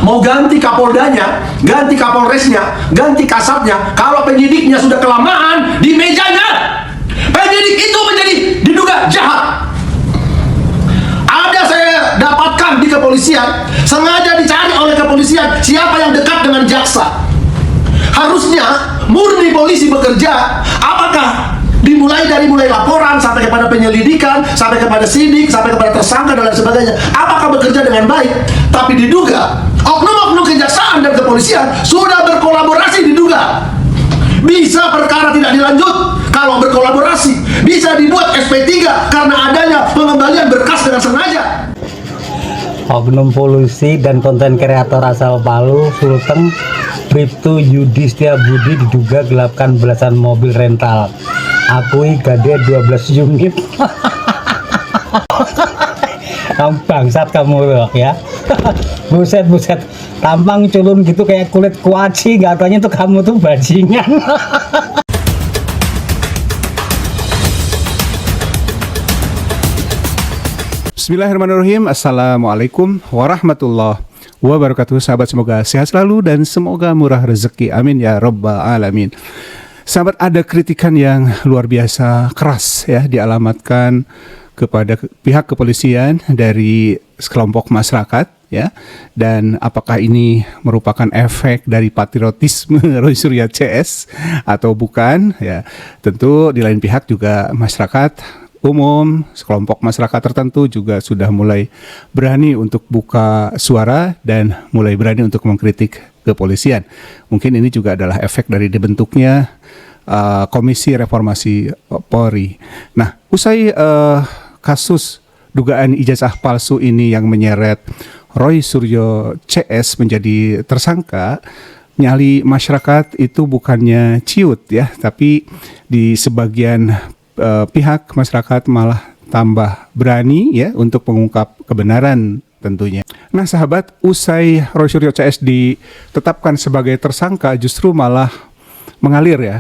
mau ganti kapoldanya, ganti kapolresnya, ganti kasatnya, kalau penyidiknya sudah kelamaan di mejanya, penyidik itu menjadi diduga jahat. Ada saya dapatkan di kepolisian, sengaja dicari oleh kepolisian siapa yang dekat dengan jaksa. Harusnya murni polisi bekerja, apakah dimulai dari laporan sampai kepada penyelidikan, sampai kepada sidik, sampai kepada tersangka dan lain sebagainya, apakah bekerja dengan baik? Tapi diduga oknum-oknum kejaksaan dan kepolisian sudah berkolaborasi, diduga bisa perkara tidak dilanjut kalau berkolaborasi, bisa dibuat SP3 karena adanya pengembalian berkas dengan sengaja. Oknum polisi dan konten kreator asal Palu, Sulteng, Bribtu Yudi Setiabudi diduga gelapkan belasan mobil rental. Akui gade 12 unit. Kamu bangsat kamu loh ya. Buset. Tampang culun gitu kayak kulit kuaci, gak taunya tuh kamu tuh bajingan. Bismillahirrahmanirrahim. Assalamualaikum warahmatullahi wabarakatuh. Sahabat, semoga sehat selalu dan semoga murah rezeki. Amin ya rabbal alamin. Sahabat, ada kritikan yang luar biasa keras ya dialamatkan kepada pihak kepolisian dari sekelompok masyarakat ya. Dan apakah ini merupakan efek dari patriotisme Roy Suryo CS atau bukan ya? Tentu di lain pihak juga masyarakat umum, sekelompok masyarakat tertentu juga sudah mulai berani untuk buka suara dan mulai berani untuk mengkritik kepolisian. Mungkin ini juga adalah efek dari dibentuknya Komisi Reformasi Polri. Nah, usai kasus dugaan ijazah palsu ini yang menyeret Roy Suryo CS menjadi tersangka, nyali masyarakat itu bukannya ciut ya, tapi di sebagian pihak masyarakat malah tambah berani ya untuk mengungkap kebenaran tentunya. Nah sahabat, usai Roy Suryo CS ditetapkan sebagai tersangka, justru malah mengalir ya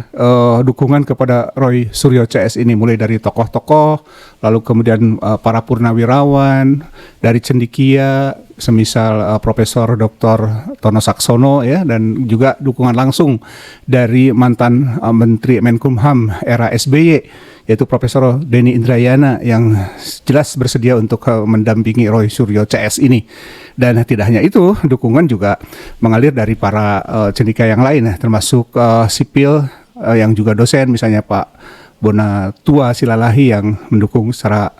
dukungan kepada Roy Suryo CS ini, mulai dari tokoh-tokoh, lalu kemudian para purnawirawan dari cendikia semisal Profesor Dr. Tono Saksono ya, dan juga dukungan langsung dari mantan Menteri Menkumham era SBY yaitu Profesor Denny Indrayana yang jelas bersedia untuk mendampingi Roy Suryo CS ini. Dan tidak hanya itu, dukungan juga mengalir dari para cendekia yang lain, termasuk sipil yang juga dosen, misalnya Pak Bonatua Silalahi yang mendukung secara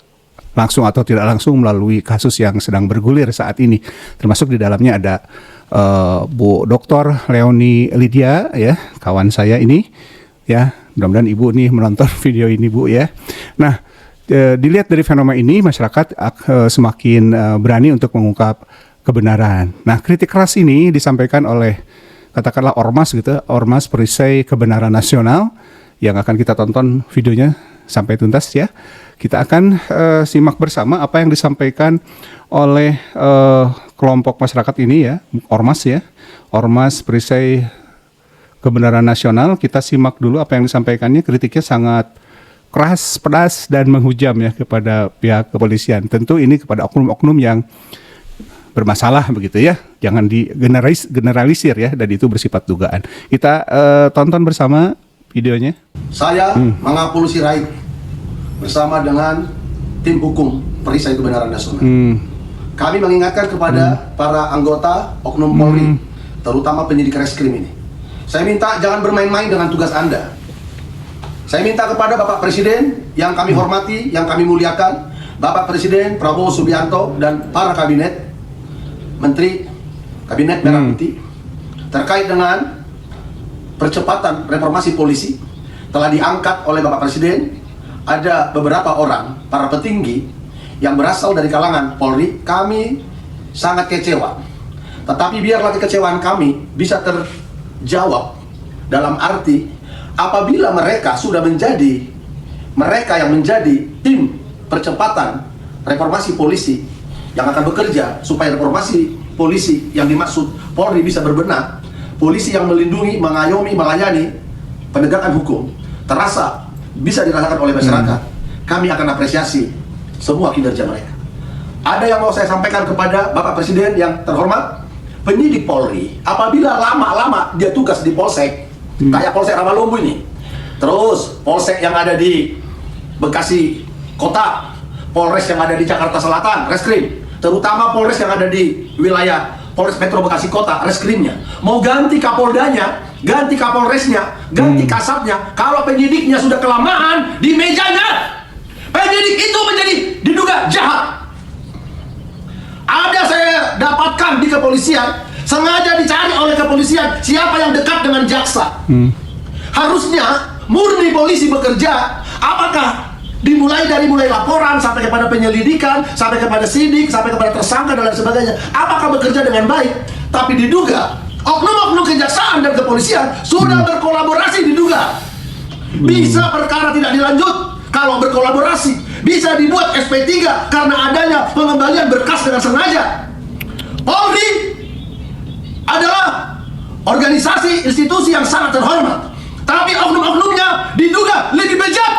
langsung atau tidak langsung melalui kasus yang sedang bergulir saat ini. Termasuk di dalamnya ada Bu Dr. Leoni Lydia ya, kawan saya ini ya. Mudah-mudahan Ibu nih menonton video ini Bu ya. Nah, dilihat dari fenomena ini, masyarakat semakin berani untuk mengungkap kebenaran. Nah, kritik keras ini disampaikan oleh katakanlah ormas gitu, Ormas Perisai Kebenaran Nasional, yang akan kita tonton videonya sampai tuntas ya. Kita akan simak bersama apa yang disampaikan oleh kelompok masyarakat ini ya, ormas ya, Ormas Perisai Kebenaran Nasional. Kita simak dulu apa yang disampaikannya. Kritiknya sangat keras, pedas, dan menghujam ya kepada pihak kepolisian. Tentu ini kepada oknum-oknum yang bermasalah begitu ya. Jangan digeneralisir ya, dan itu bersifat dugaan. Kita tonton bersama videonya. Saya Mangapul Sirait bersama dengan tim hukum Perisai Kebenaran Nasional. Kami mengingatkan kepada para anggota oknum Polri, terutama penyidik reskrim ini. Saya minta jangan bermain-main dengan tugas Anda. Saya minta kepada Bapak Presiden yang kami hormati, yang kami muliakan, Bapak Presiden Prabowo Subianto dan para kabinet, Menteri Kabinet Merah Putih, terkait dengan percepatan reformasi polisi, telah diangkat oleh Bapak Presiden. Ada beberapa orang, para petinggi yang berasal dari kalangan Polri. Kami sangat kecewa. Tetapi biarlah kekecewaan kami bisa terjawab dalam arti apabila mereka sudah menjadi mereka yang menjadi tim percepatan reformasi polisi yang akan bekerja supaya reformasi polisi yang dimaksud Polri bisa berbenah, polisi yang melindungi, mengayomi, melayani penegakan hukum terasa bisa dirasakan oleh masyarakat. Kami akan apresiasi semua kinerja mereka. Ada yang mau saya sampaikan kepada Bapak Presiden yang terhormat, penyidik Polri apabila lama-lama dia tugas di Polsek, kayak Polsek Rawalumbu ini, terus Polsek yang ada di Bekasi Kota, Polres yang ada di Jakarta Selatan, Reskrim, terutama Polres yang ada di wilayah Polres Metro Bekasi Kota, Reskrimnya, mau ganti Kapoldanya, ganti Kapolresnya, ganti Kasatnya, kalau penyidiknya sudah kelamaan di mejanya, penyidik itu menjadi diduga jahat. Ada saya dapatkan di kepolisian, sengaja dicari oleh kepolisian siapa yang dekat dengan jaksa. Harusnya murni polisi bekerja, apakah dimulai dari laporan sampai kepada penyelidikan, sampai kepada sidik, sampai kepada tersangka dan lain sebagainya, apakah bekerja dengan baik? Tapi diduga oknum-oknum kejaksaan dan kepolisian sudah berkolaborasi, diduga bisa perkara tidak dilanjut kalau berkolaborasi, bisa dibuat SP3 karena adanya pengembalian berkas dengan sengaja. Polri adalah organisasi institusi yang sangat terhormat, tapi oknum-oknumnya diduga lebih bejat,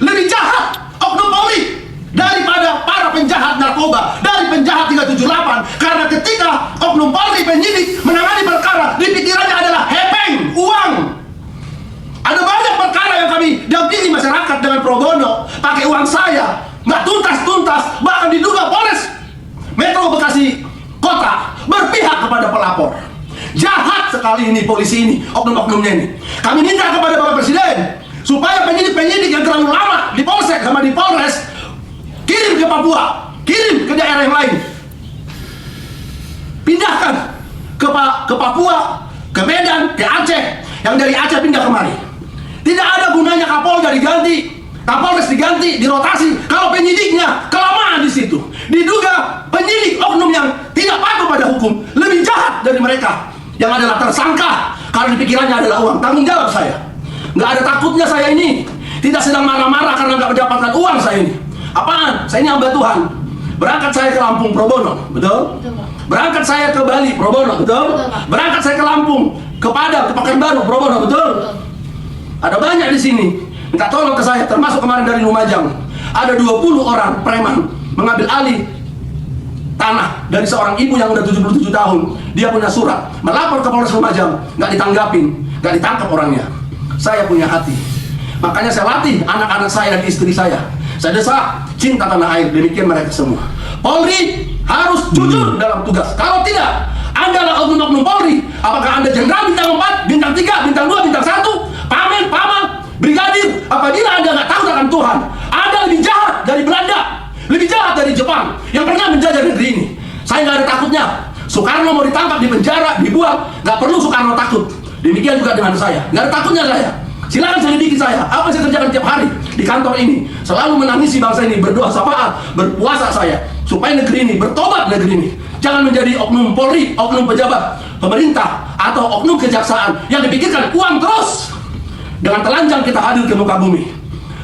lebih jahat oknum Polri daripada para penjahat narkoba, dari penjahat 378. Karena ketika oknum Polri penyidik menangani perkara, di pikirannya adalah hepeng, uang. Ada banyak perkara yang kami dampingi masyarakat dengan pro bono, pakai uang saya, nggak tuntas-tuntas, bahkan diduga Polres Metro Bekasi Kota berpihak kepada pelapor. Jahat sekali ini polisi ini, oknum-oknumnya ini. Kami minta kepada Bapak Presiden supaya penyidik-penyidik yang terlalu lama di Polsek sama di Polres kirim ke Papua, kirim ke daerah yang lain, pindahkan ke Papua, ke Medan, ke Aceh, yang dari Aceh pindah kemari. Tidak ada gunanya Kapolda diganti, Kapolres diganti, dirotasi kalau penyidiknya kelamaan di situ. Diduga penyidik oknum yang tidak patuh pada hukum lebih jahat dari mereka yang adalah tersangka karena di pikirannya adalah uang. Tanggung jawab saya. Nggak ada takutnya saya ini. Tidak sedang marah-marah karena nggak mendapatkan uang saya ini. Apaan? Saya ini hamba Tuhan. Berangkat saya ke Lampung pro bono, betul? Berangkat saya ke Bali pro bono, betul? Berangkat saya ke Lampung, ke Padang, ke Pekanbaru pro bono, betul? Ada banyak di sini minta tolong ke saya, termasuk kemarin dari Lumajang. Ada 20 orang preman mengambil alih tanah dari seorang ibu yang udah 77 tahun. Dia punya surat, melapor ke Polres Lumajang, nggak ditanggapin, nggak ditangkap orangnya. Saya punya hati, makanya saya latih anak-anak saya dan istri saya. Saya desak cinta tanah air, demikian mereka semua. Polri harus jujur dalam tugas. Kalau tidak, Anda adalah oknum-oknum Polri. Apakah Anda jenderal bintang 4, bintang 3, bintang 2, bintang 1, pamen, paman, brigadir? Apabila Anda nggak takut akan Tuhan, Anda lebih jahat dari Belanda, lebih jahat dari Jepang yang pernah menjajah negeri ini. Saya nggak ada takutnya. Soekarno mau ditangkap, di penjara, dibuang, nggak perlu Soekarno takut. Demikian juga dengan saya, nggak ada takutnya saya. Silakan selidiki saya, apa saya kerjakan tiap hari di kantor ini. Selalu menangisi bangsa ini, berdoa syafaat, berpuasa saya, supaya negeri ini, bertobat negeri ini. Jangan menjadi oknum Polri, oknum pejabat pemerintah, atau oknum kejaksaan yang dipikirkan uang terus. Dengan telanjang kita hadir ke muka bumi,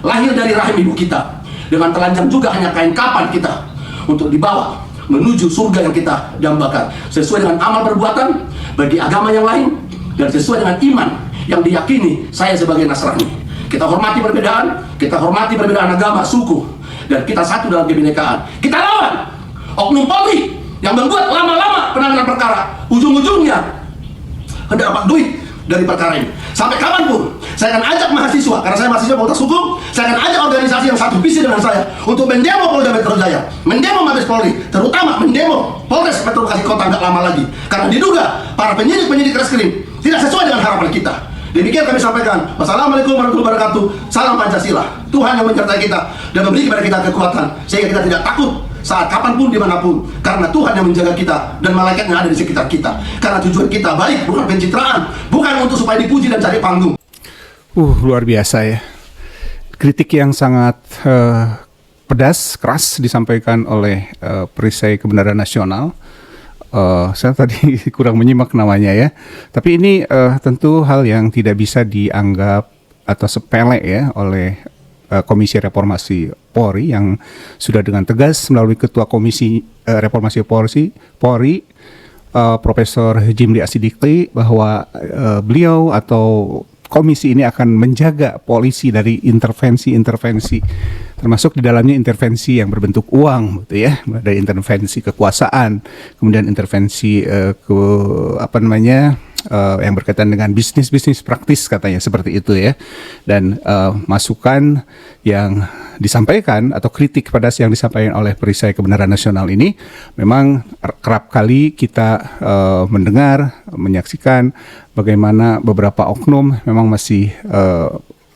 lahir dari rahim ibu kita. Dengan telanjang juga hanya kain kapan kita untuk dibawa menuju surga yang kita dambakan. Sesuai dengan amal perbuatan bagi agama yang lain, dan sesuai dengan iman yang diyakini saya sebagai Nasrani. Kita hormati perbedaan, kita hormati perbedaan agama, suku, dan kita satu dalam kebinekaan. Kita lawan oknum Polri yang membuat lama-lama penanganan perkara, ujung-ujungnya hendak dapat duit dari perkara ini. Sampai kapanpun saya akan ajak mahasiswa, karena saya mahasiswa fakultas hukum, saya akan ajak organisasi yang satu visi dengan saya untuk mendemo Polda Metro Jaya, mendemo Mabes Polri, terutama mendemo Polres Metro Bekasi Kota nggak lama lagi, karena diduga para penyidik reskrim tidak sesuai dengan harapan kita. Demikian kami sampaikan. Wassalamualaikum warahmatullahi wabarakatuh. Salam Pancasila. Tuhan yang menyertai kita dan memberi kepada kita kekuatan sehingga kita tidak takut saat kapanpun, dimanapun, karena Tuhan yang menjaga kita dan malaikatnya ada di sekitar kita. Karena tujuan kita baik, bukan pencitraan, bukan untuk supaya dipuji dan cari panggung. Luar biasa ya. Kritik yang sangat pedas, keras disampaikan oleh Perisai Kebenaran Nasional. Saya tadi kurang menyimak namanya ya. Tapi ini tentu hal yang tidak bisa dianggap atau sepele ya oleh Komisi Reformasi Polri yang sudah dengan tegas melalui Ketua Komisi Reformasi Polri Profesor Jimli Asidikli bahwa beliau atau komisi ini akan menjaga polisi dari intervensi-intervensi termasuk di dalamnya intervensi yang berbentuk uang, gitu ya, dari intervensi kekuasaan, kemudian intervensi yang berkaitan dengan bisnis praktis katanya seperti itu ya, dan masukan yang disampaikan atau kritik pada yang disampaikan oleh Perisai Kebenaran Nasional ini memang kerap kali kita mendengar, menyaksikan bagaimana beberapa oknum memang masih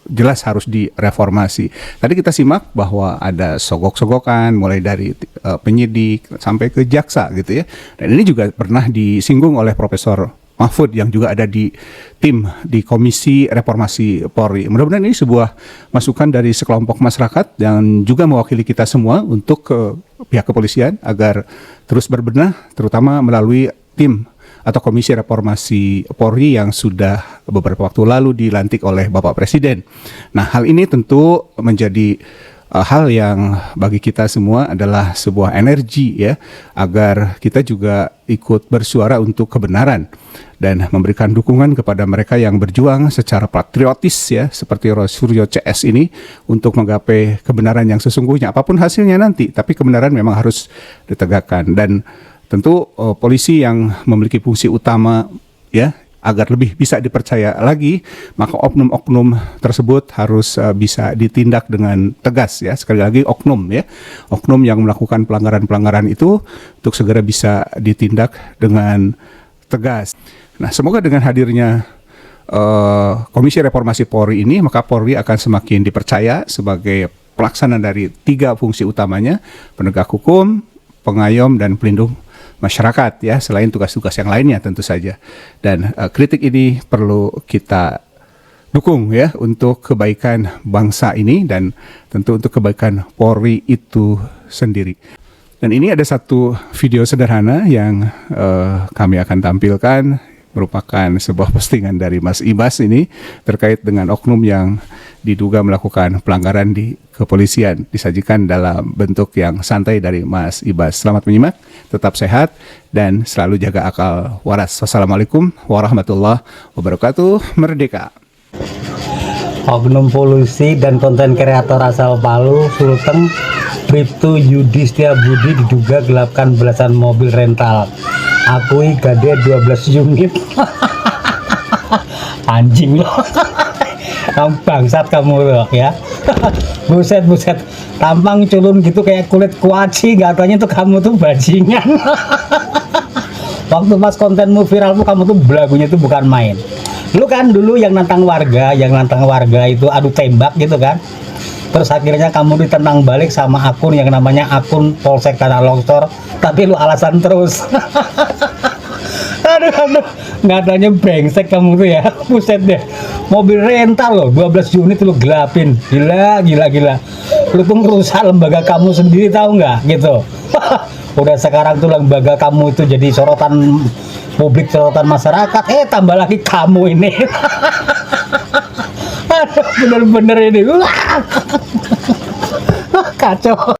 jelas harus direformasi. Tadi kita simak bahwa ada sogok-sogokan mulai dari penyidik sampai ke jaksa gitu ya. Dan ini juga pernah disinggung oleh Profesor Mahfud yang juga ada di tim di Komisi Reformasi Polri. Mudah-mudahan ini sebuah masukan dari sekelompok masyarakat dan juga mewakili kita semua untuk pihak kepolisian agar terus berbenah, terutama melalui tim atau Komisi Reformasi Polri yang sudah beberapa waktu lalu dilantik oleh Bapak Presiden. Nah, hal ini tentu menjadi hal yang bagi kita semua adalah sebuah energi ya, agar kita juga ikut bersuara untuk kebenaran dan memberikan dukungan kepada mereka yang berjuang secara patriotis ya, seperti Suryo CS ini untuk menggapai kebenaran yang sesungguhnya apapun hasilnya nanti, tapi kebenaran memang harus ditegakkan. Dan tentu polisi yang memiliki fungsi utama ya, agar lebih bisa dipercaya lagi, maka oknum-oknum tersebut harus bisa ditindak dengan tegas ya. Sekali lagi oknum ya, oknum yang melakukan pelanggaran-pelanggaran itu untuk segera bisa ditindak dengan tegas. Nah, semoga dengan hadirnya Komisi Reformasi Polri ini, maka Polri akan semakin dipercaya sebagai pelaksana dari 3 fungsi utamanya: penegak hukum, pengayom, dan pelindung masyarakat ya, selain tugas-tugas yang lainnya tentu saja. Dan kritik ini perlu kita dukung ya untuk kebaikan bangsa ini dan tentu untuk kebaikan Polri itu sendiri. Dan ini ada satu video sederhana yang kami akan tampilkan, merupakan sebuah postingan dari Mas Ibas ini terkait dengan oknum yang diduga melakukan pelanggaran di kepolisian, disajikan dalam bentuk yang santai dari Mas Ibas. Selamat menyimak, tetap sehat dan selalu jaga akal waras. Wassalamualaikum warahmatullahi wabarakatuh. Merdeka. Oknum polisi dan konten kreator asal Palu, Sulteng, Bribtu Yudi Setiabudi diduga gelapkan belasan mobil rental. Akui gade 12 unit. Anjing loh. Kamu bangsat kamu loh ya. Buset. Tampang culun gitu kayak kulit kuaci, katanya tuh kamu tuh bajingan. Waktu pas kontenmu viral tuh kamu tuh belagunya tuh bukan main. Lu kan dulu yang nantang warga itu adu tembak gitu kan. Terus akhirnya kamu ditentang balik sama akun yang namanya akun Polsek Tanah Longsor, tapi lu alasan terus. aduh, ngatanya brengsek kamu tuh ya. Buset deh, mobil rental loh 12 unit lu gelapin. Gila. Lu tuh ngerusak lembaga kamu sendiri, tahu nggak gitu. Udah sekarang tuh lembaga kamu itu jadi sorotan publik, sorotan masyarakat, tambah lagi kamu ini. Aduh, bener-bener ini kacau.